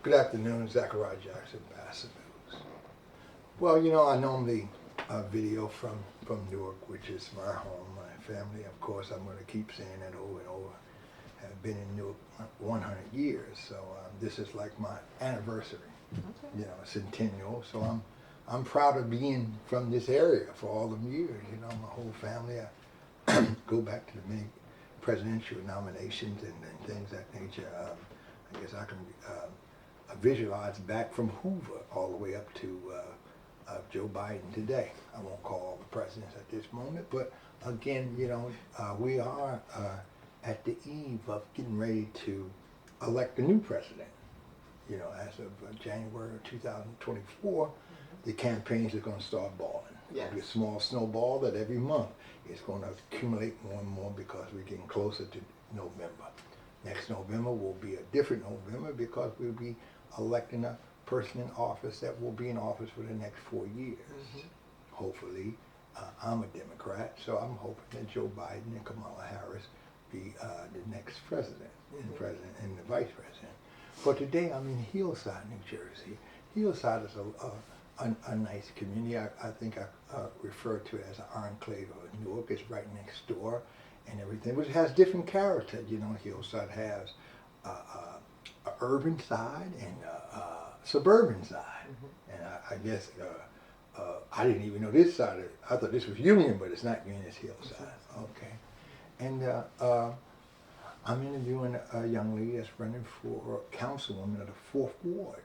Good afternoon, Zachariah Jackson, BASA News. Well, you know, I normally video from Newark, which is my home, my family. Of course, I'm going to keep saying that over and over. I've been in Newark 100 years, so this is like my anniversary, you know, centennial. So I'm proud of being from this area for all of years. You know, my whole family. I go back to the many presidential nominations and things of that nature. I guess I can visualize back from Hoover all the way up to Joe Biden today. I won't call all the presidents at this moment, but again, you know, we are at the eve of getting ready to elect a new president. You know, as of January of 2024, the campaigns are going to start balling. Yes. It'll be a small snowball that every month is going to accumulate more and more because we're getting closer to November. Next November will be a different November because we'll be electing a person in office that will be in office for the next 4 years. Hopefully, I'm a Democrat, so I'm hoping that Joe Biden and Kamala Harris be the next president and the vice president. For today, I'm in Hillside, New Jersey. Hillside is a nice community. I think I refer to it as an enclave of Newark. It's right next door and everything, which has different character. You know, Hillside has a urban side and a suburban side. And I guess I didn't even know this side. I thought this was Union, but it's not Union, it's Hillside. Okay. And I'm interviewing a young lady that's running for councilwoman of the 4th Ward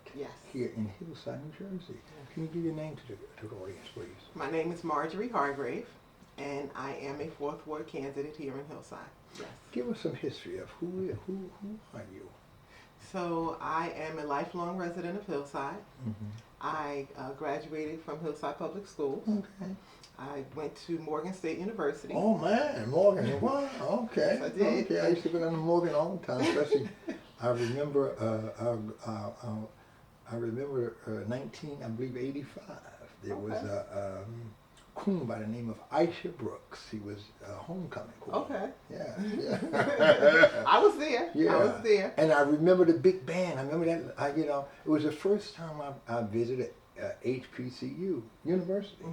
here in Hillside, New Jersey. Can you give your name to the audience, please? My name is Marjorie Hargrave, and I am a 4th Ward candidate here in Hillside. Yes. Give us some history of who are you? So I am a lifelong resident of Hillside. I graduated from Hillside Public Schools. Okay. I went to Morgan State University. Oh man, Morgan! Wow. Okay. Yes, I did. Okay. I used to go down to Morgan all the time, especially. I remember. I remember 1985. There was a queen by the name of Aisha Brooks. He was a homecoming queen. Okay. Yeah. I was there. Yeah. I was there. And I remember the big band. I remember that. You know, it was the first time I visited HBCU University.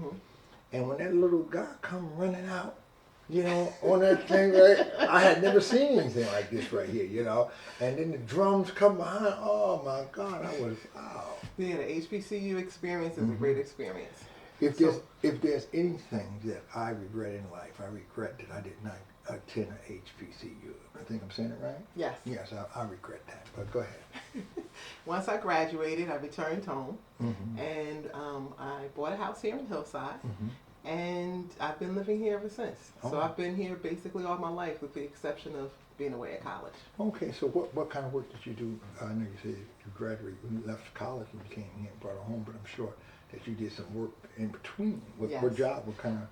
And when that little guy come running out, you know, on that thing, right? I had never seen anything like this right here, you know. And then the drums come behind. Oh my God, I was wow. Yeah, the HBCU experience is a great experience. If there's anything that I regret in life, I regret that I did not attend an HBCU. I think I'm saying it right? Yes. Yes, I regret that. But go ahead. Once I graduated, I returned home, and I bought a house here in Hillside, and I've been living here ever since. Oh. So I've been here basically all my life, with the exception of being away at college. Okay, so what kind of work did you do? I know you said you graduated, you left college and you came here and brought it home, but I'm sure that you did some work in between. What job? What kind of?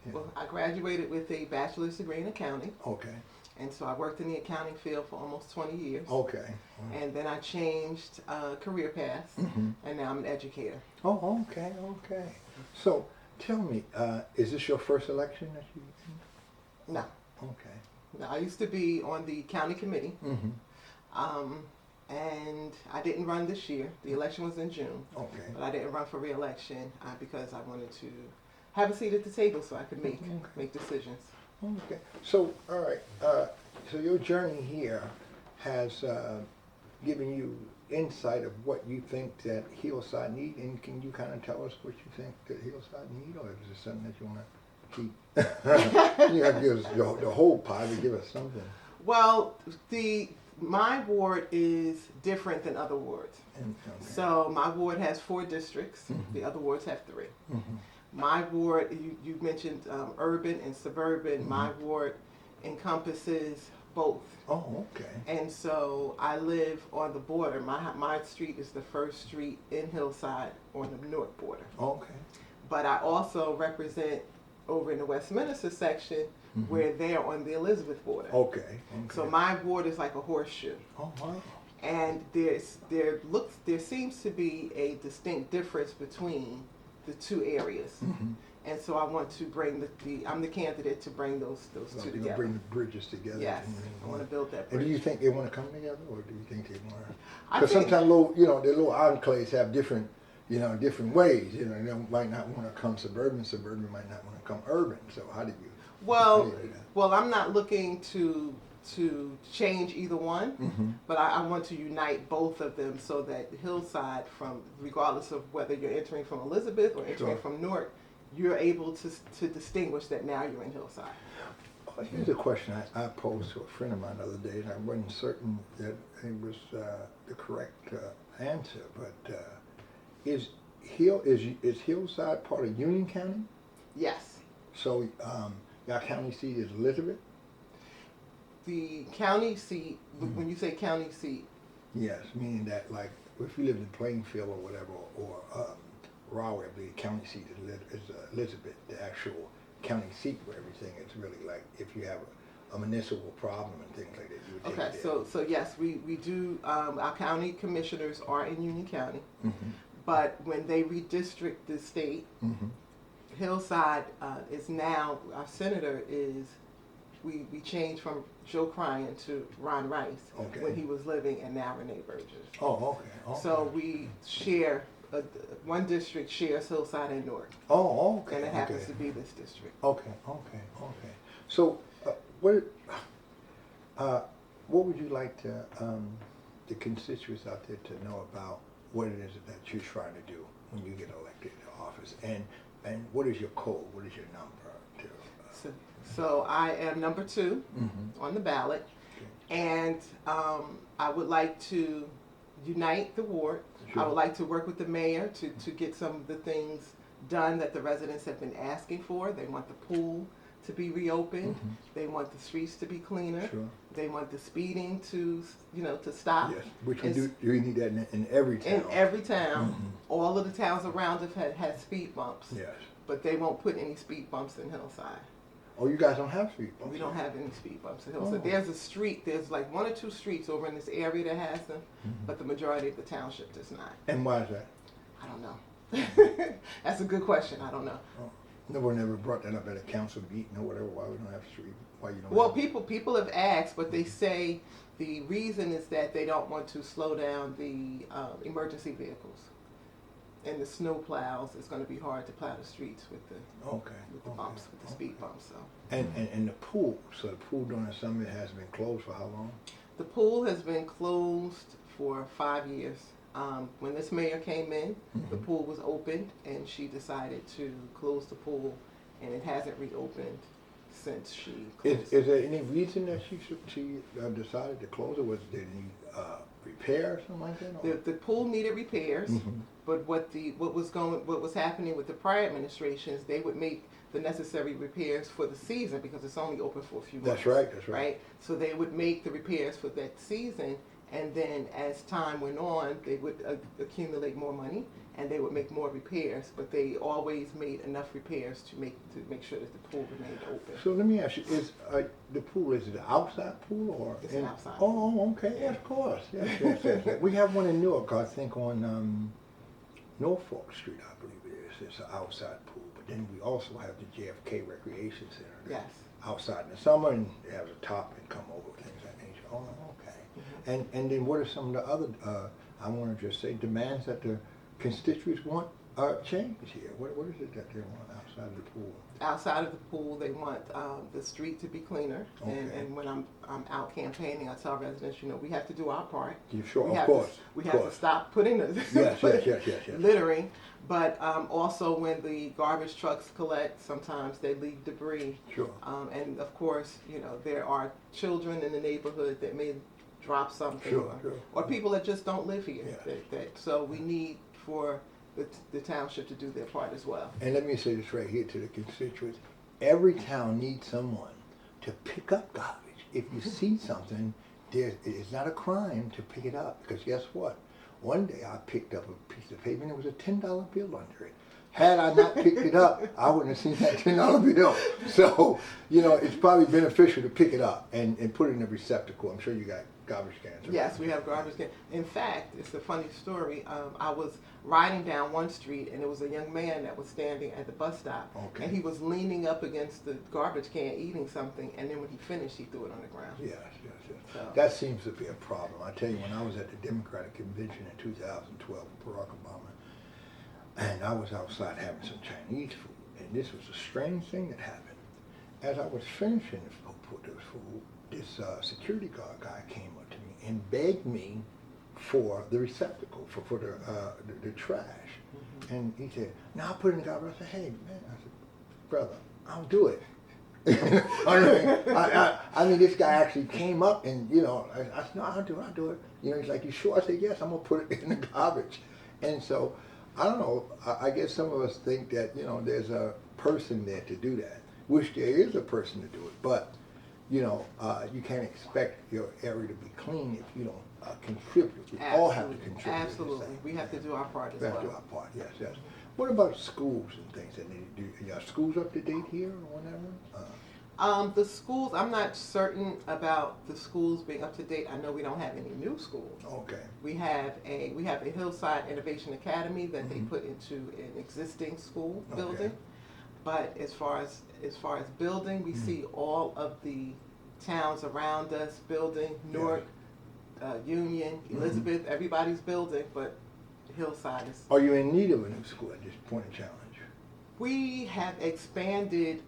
Yeah. Well, I graduated with a bachelor's degree in accounting. Okay. And so I worked in the accounting field for almost 20 years. Okay. And then I changed career paths, and now I'm an educator. Oh, okay, okay. So tell me, is this your first election that you? No. Okay. No, I used to be on the county committee, and I didn't run this year. The election was in June. Okay. But I didn't run for re-election because I wanted to have a seat at the table so I could make decisions. Okay. So, all right. So your journey here has given you insight of what you think that Hillside need, and can you kind of tell us what you think that Hillside need, or is it something that you want to keep? You have to give us the whole pie, to give us something. Well, my ward is different than other wards. So my ward has 4 districts. The other wards have 3. My ward, you mentioned urban and suburban. My ward encompasses both. Oh, okay. And so I live on the border. My street is the first street in Hillside on the north border. Okay. But I also represent over in the Westminster section where they're on the Elizabeth border. Okay. So my ward is like a horseshoe. Oh, wow. And there seems to be a distinct difference between the two areas. Mhm. And so I want to bring I'm the candidate to bring those So two you're gonna together. bring the bridges together. Yes, I want to build that And bridge. do you think they want to come together, or do you think they want to? I Because think- sometimes the little enclaves have different, different ways. They might not want to come suburban. Suburban might not want to come urban. So how do you? Well, how do you do that? well, I'm not looking to change either one, Mhm. but I want to unite both of them so that Hillside, regardless of whether you're entering from Elizabeth or entering Sure. from Newark, you're able to distinguish that now you're in Hillside. Oh, here's a question I posed to a friend of mine the other day, and I wasn't certain that it was the correct answer. But is Hillside part of Union County? Yes. So your county seat is Elizabeth? The county seat, when you say county seat, Yes, meaning that like if you lived in Plainfield or whatever, or Rahway, the county seat is Elizabeth, the actual county seat where everything is really like if you have a municipal problem and things like that, you would take okay, it there. so yes, we do, our county commissioners are in Union County, Mhm. but when they redistrict the state, Mhm. Hillside is now, our senator is, we changed from Joe Cryan to Ron Rice Okay. when he was living, and now Renee Burgess. Oh, okay. So we share, one district shares Hillside and Newark, Oh, okay. and it happens okay. to be this district. Okay. So, what would you like to the constituents out there to know about what it is that you're trying to do when you get elected to office, and what is your code? What is your number? So I am number 2 Mhm. on the ballot, Okay. and I would like to unite the ward. Sure. I would like to work with the mayor to get some of the things done that the residents have been asking for. They want the pool to be reopened. Mhm. They want the streets to be cleaner. Sure. They want the speeding to stop. Yes, which we It's- do. You need that in every town. In every town, Mhm. all of the towns around us had speed bumps, Yes. but they won't put any speed bumps in Hillside. Oh, you guys don't have speed bumps? We don't have any speed bumps in Hillside. Oh. There's a street, there's like 1 or 2 streets over in this area that has them, Mhm. but the majority of the township does not. And why is that? I don't know. That's a good question. I don't know. Oh, no one ever brought that up at a council meeting or whatever. Why we don't have street? Why you don't? Well, have people have asked, but they say the reason is that they don't want to slow down the emergency vehicles. And the snow plows, it's going to be hard to plow the streets with the Okay. bumps, with the speed bumps. So And the pool. So the pool during the summer has been closed for how long? the pool has been closed for 5 years. When this mayor came in, the Mhm. pool was opened, and she decided to close the pool, and it hasn't reopened since she closed. Is there any reason that she decided to close it? Was there any repair or something like that? Or? The pool needed repairs, Mhm. but what was happening with the prior administrations, they would make the necessary repairs for the season because it's only open for a few months. That's right. That's right. So they would make the repairs for that season, and then as time went on, they would accumulate more money, and they would make more repairs. But they always made enough repairs to make sure that the pool remained open. So let me ask you: Is the pool is it an outside pool or? It's an outside Oh, okay. Yes, of course. Yes. We have one in Newark, I think, on Norfolk Street, I believe it is. It's an outside pool. But then we also have the JFK Recreation Center. Yes. Outside in the summer, and they have a top and come over, things of that nature. Oh, okay. And then what are some of the other, I want to just say, demands that the constituents want change here? What is it that they want outside of the pool? Outside of the pool, they want the street to be cleaner. Okay. And when I'm out campaigning, I tell residents, we have to do our part. You sure? We Of have course. we have to stop putting the Yes. littering. But also when the garbage trucks collect, sometimes they leave debris. Sure. And of course, there are children in the neighborhood that may drop something, Sure. or people that just don't live here. Yeah. So we need for the township to do their part as well. And let me say this right here to the constituents. Every town needs someone to pick up garbage. If you see something, it's not a crime to pick it up. Because guess what? One day I picked up a piece of paper and there was a $10 bill under it. Had I not picked it up, I wouldn't have seen that $10 bill. So, it's probably beneficial to pick it up and put it in a receptacle. I'm sure you got garbage cans. Right? Yes, we have garbage cans. In fact, it's a funny story. I was riding down one street, and there was a young man that was standing at the bus stop, Okay. and he was leaning up against the garbage can eating something, and then when he finished, he threw it on the ground. Yes. So. That seems to be a problem. I tell you, when I was at the Democratic Convention in 2012 with Barack Obama, and I was outside having some Chinese food, and this was a strange thing that happened. As I was finishing this food, this security guard guy came up to me and begged me for the receptacle, for the trash. Mm-hmm. And he said, "No, I'll put it in the garbage." I said, "Hey, man," I said, "Brother, I'll do it." I mean, this guy actually came up and, you know, I said, "No, I'll do it. You know, he's like, "You sure?" I said, "Yes, I'm going to put it in the garbage." And so, I don't know, I guess some of us think that, you know, there's a person there to do that. Wish there is a person to do it, but, you know, you can't expect your area to be clean if you don't contribute. We all have to contribute. Absolutely. We have to do our part as well. We have to do our part, yes. What about schools and things that need to do? Are schools up to date here or whatever? The schools, I'm not certain about the schools being up to date. I know we don't have any new schools. Okay. We have a Hillside Innovation Academy that they put into an existing school building. But as far as building, we see all of the towns around us building. Newark, Union, Elizabeth, everybody's building, but Hillside is. Are you in need of a new school at this point of challenge? We have expanded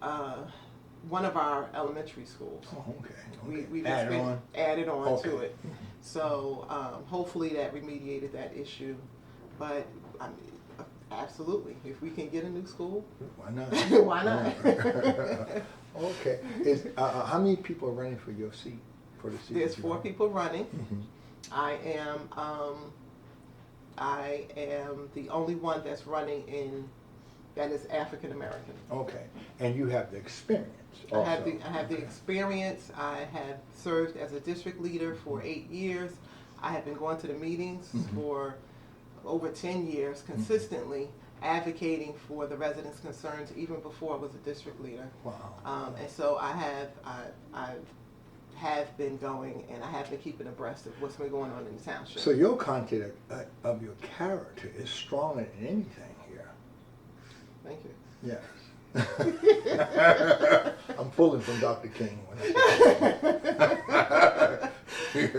one of our elementary schools. Oh, okay. We've added on to it. So hopefully that remediated that issue. But I mean, absolutely, if we can get a new school, why not? Why not? Okay. How many people are running for your seat? For the seat? There's 4 people running. Mm-hmm. I am the only one that's running that is African American. Okay, and you have the experience. I have the experience. I have served as a district leader for 8 years. I have been going to the meetings for over 10 years consistently, advocating for the residents' concerns even before I was a district leader. Wow. And so I have been going, and I have been keeping abreast of what's been going on in the township. So your content of your character is stronger than anything here. Thank you. Yes. I'm pulling from Dr. King when I say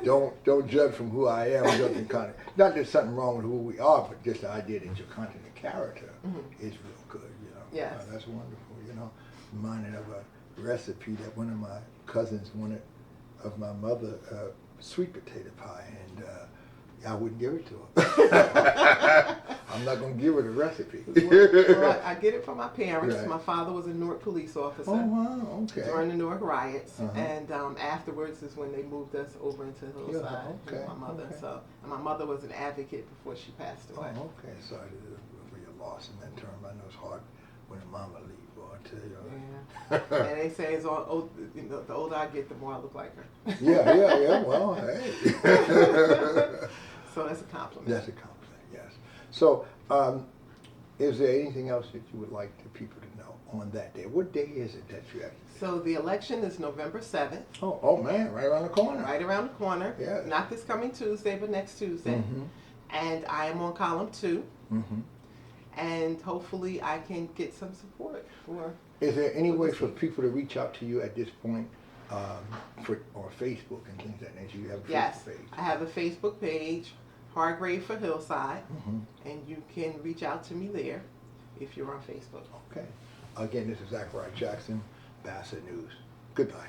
don't judge from who I am. Judge content. Not that there's something wrong with who we are, but just the idea that your content and character is real good. You know. Yes. That's wonderful. You know, reminded of a recipe that one of my cousins wanted of my mother, sweet potato pie, and I wouldn't give it to her. I'm not going to give her the recipe. Well, I get it from my parents. Right. My father was a Newark police officer. Oh, wow, okay. During the Newark riots, and afterwards is when they moved us over into Hillside with my mother. Okay. So, and my mother was an advocate before she passed away. Oh, okay. Sorry for your loss in that term. I know it's hard when a mama leaves. I tell you. Yeah. And they say the older I get, the more I look like her. Yeah. Well, hey. So that's a compliment. That's a compliment, yes. So, is there anything else that you would like the people to know on that day? What day is it that you have? So the election is November 7th. Oh man, right around the corner. Right around the corner. Yeah. Not this coming Tuesday, but next Tuesday. And I am on column 2. And hopefully I can get some support for. Is there any way for people to reach out to you at this point, or Facebook and things like that? You have a Facebook page. I have a Facebook page, Hargrave for Hillside, and you can reach out to me there if you're on Facebook. Okay. Again, this is Zachariah Jackson, BASA News. Goodbye.